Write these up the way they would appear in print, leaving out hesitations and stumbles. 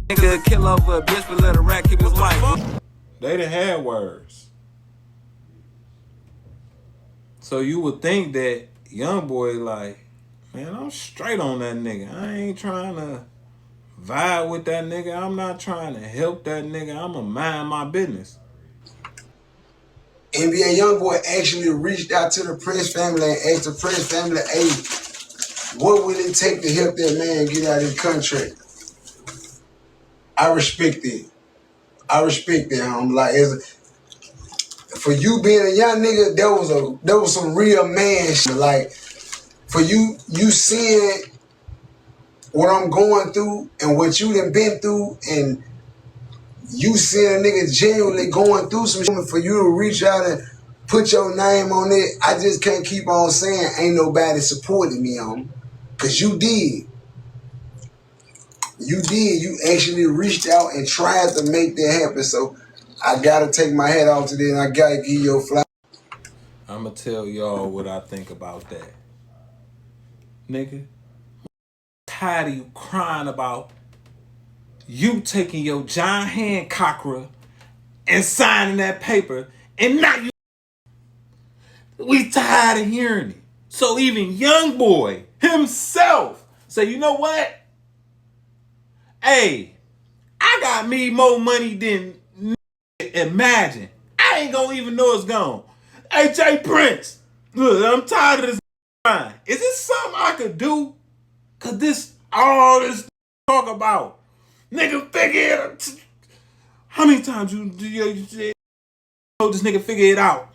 Nigga kill over a bitch but let a rat keep his wife. They done had words. So you would think that YoungBoy like, man, I'm straight on that nigga. I ain't trying to vibe with that nigga. I'm not trying to help that nigga. I'ma mind my business. NBA YoungBoy actually reached out to the Prince family and asked the Prince family, hey, what will it take to help that man get out of the country? I respect it. I respect that. I'm like, for you being a young nigga, there was some real man shit. Like, for you seeing what I'm going through and what you done been through, and you seeing a nigga genuinely going through some shit, for you to reach out and put your name on it, I just can't keep on saying ain't nobody supporting me on. Cause you did. You did. You actually reached out and tried to make that happen. So I gotta take my hat off today and I gotta give you a fly. I'ma tell y'all what I think about that. Nigga, tired of you crying about you taking your John Hancock and signing that paper, and now you. We tired of hearing it. So even YoungBoy himself say, you know what? Hey, I got me more money than imagine. I ain't gonna even know it's gone. Hey, Jay Prince, look, I'm tired of this crying. Is this something I could do? Cause this all this talk about, nigga, figure it. How many times you told this nigga figure it out?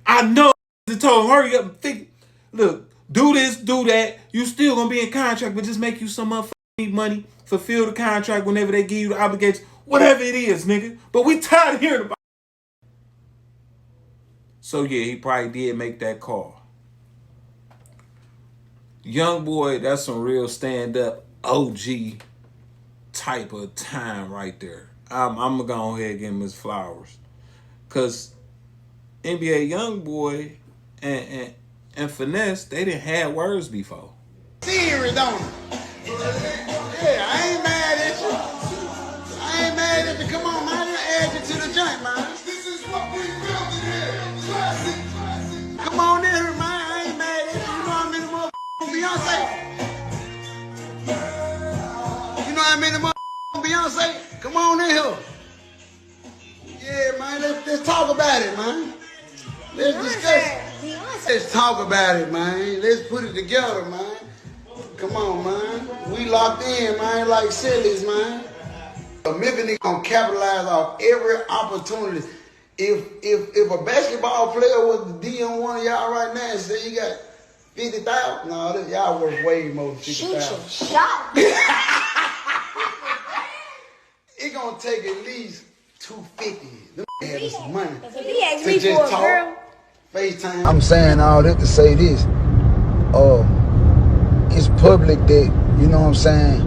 I know they told him hurry up and figure. Look, do this, do that. You still gonna be in contract, but just make you some motherfucking money, fulfill the contract whenever they give you the obligation, whatever it is, nigga. But we tired of hearing about it. So yeah, he probably did make that call. YoungBoy, that's some real stand-up OG type of time right there. I'm gonna go ahead and give him his flowers. Cause NBA YoungBoy and Finesse, they didn't have words before. Serious, don't it? Yeah, I ain't mad at you. I ain't mad at you. Come on, man. I add you to the joint, man. This is what we built in here. Classic. Come on in here, man. I ain't mad at you. You know how many motherfuckers Beyonce? You know how many motherfuckers Beyonce? Come on in here. Yeah, man. Let's talk about it, man. Let's discuss it. Let's talk about it, man. Let's put it together, man. Come on, man. We locked in, man, like sillies, man. A Memphis gonna capitalize off every opportunity. If a basketball player was the D on one of y'all right now and say you got 50,000, no, y'all worth way more than 50,000. Shoot your shot. It gonna take at least 250. Them have some money. If he asked me for a girl. FaceTime. I'm saying all that to say this. It's public that, you know what I'm saying,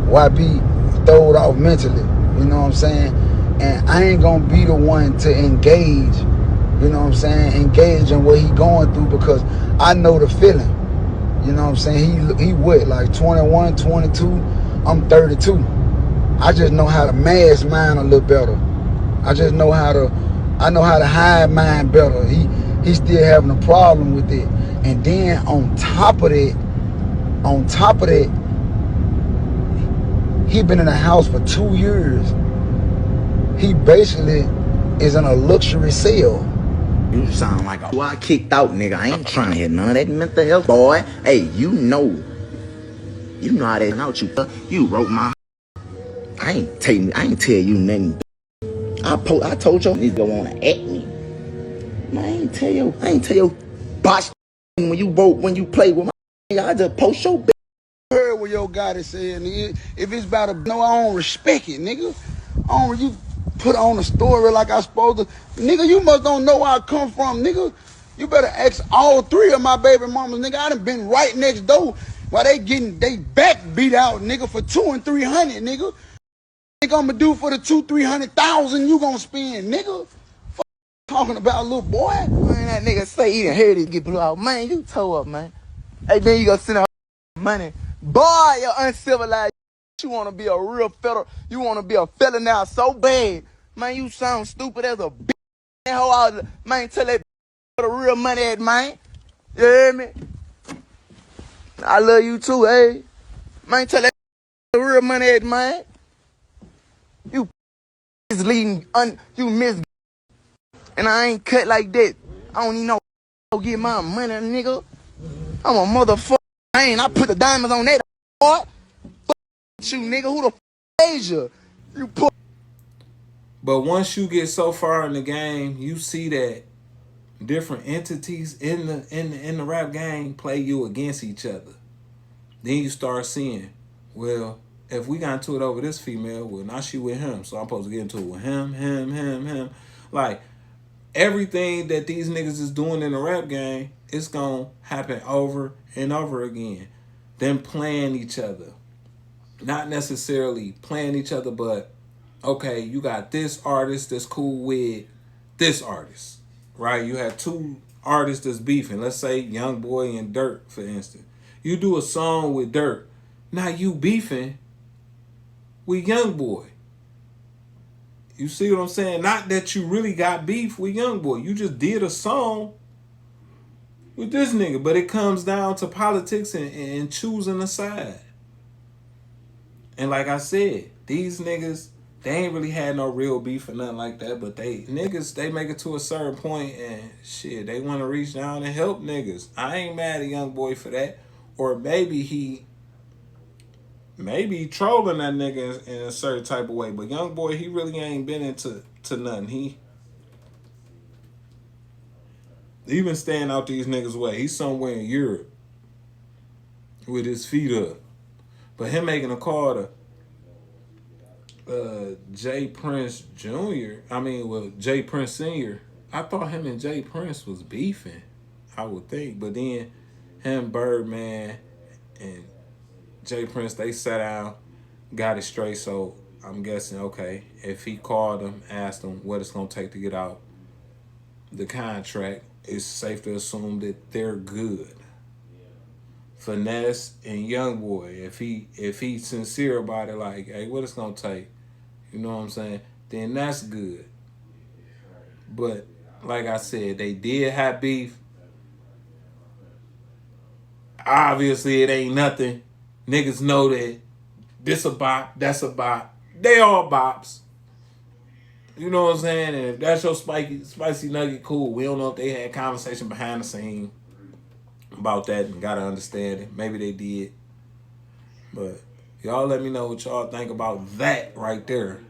YB throwed off mentally, you know what I'm saying? And I ain't gonna be the one to engage, you know what I'm saying, engage in what he going through, because I know the feeling. You know what I'm saying? He what, like 21, 22, I'm 32. I just know how to mask mine a little better. I know how to hide mine better. He still having a problem with it. And then on top of that, he been in the house for 2 years. He basically is in a luxury cell. You sound like a I kicked out nigga. I ain't trying to hear none of that mental health, boy. Hey, you know how that out you wrote my. I ain't tell you nothing. I told you niggas go on and at me. Man, I ain't tell you bosh when you play with my nigga. I just post your bitch. Heard what your guy is saying, nigga. If it's about no, I don't respect it, nigga. You put on a story like I supposed to. Nigga, you must don't know where I come from, nigga. You better ask all three of my baby mamas, nigga. I done been right next door while they getting they back beat out, nigga, for 200 and 300, nigga. Think I'ma do for the 200,000-300,000 you gonna spend, nigga? Talking about little boy. Man, that nigga say he done heard it get blew out. Man, you toe up, man. Hey, then you gonna send out money. Boy, you uncivilized. You want to be a real fella. You want to be a fella now so bad. Man, you sound stupid as a bitch. Man, tell that for the real money at, man. You hear me? I love you too, hey. Man, tell that the real money at, man. You misleading, you miss, and I ain't cut like that. I don't even know how to get my money, nigga. I'm a motherfucker. I put the diamonds on that, boy. Fuck you, nigga. Who the fuck is you? You put. But once you get so far in the game, you see that different entities in the rap game play you against each other. Then you start seeing, well, if we got into it over this female, well, now she with him, so I'm supposed to get into it with him. Like, everything that these niggas is doing in the rap game, it's gonna happen over and over again. Them playing each other. Not necessarily playing each other, but okay, you got this artist that's cool with this artist, right? You have two artists that's beefing. Let's say YoungBoy and Dirt, for instance. You do a song with Dirt. Now you beefing with YoungBoy. You see what I'm saying? Not that you really got beef with YoungBoy. You just did a song with this nigga. But it comes down to politics and choosing a side. And like I said, these niggas, they ain't really had no real beef or nothing like that. But they make it to a certain point and shit, they want to reach down and help niggas. I ain't mad at YoungBoy for that. Or maybe he trolling that nigga in a certain type of way. But YoungBoy, he really ain't been into nothing. He been staying out these niggas' way. He's somewhere in Europe with his feet up. But him making a call to Jay Prince Jr., Jay Prince Sr., I thought him and Jay Prince was beefing, I would think. But then him, Birdman, and Jay Prince, they sat down, got it straight. So I'm guessing, okay, if he called him, asked him what it's going to take to get out the contract, it's safe to assume that they're good. Finesse and YoungBoy, if he sincere about it, like, hey, what it's gonna take, you know what I'm saying, then that's good. But like I said, they did have beef. Obviously, it ain't nothing. Niggas know that this a bop, that's a bop. They all bops. You know what I'm saying? And if that's your spicy nugget, cool. We don't know if they had conversation behind the scene about that and gotta understand it. Maybe they did. But y'all let me know what y'all think about that right there.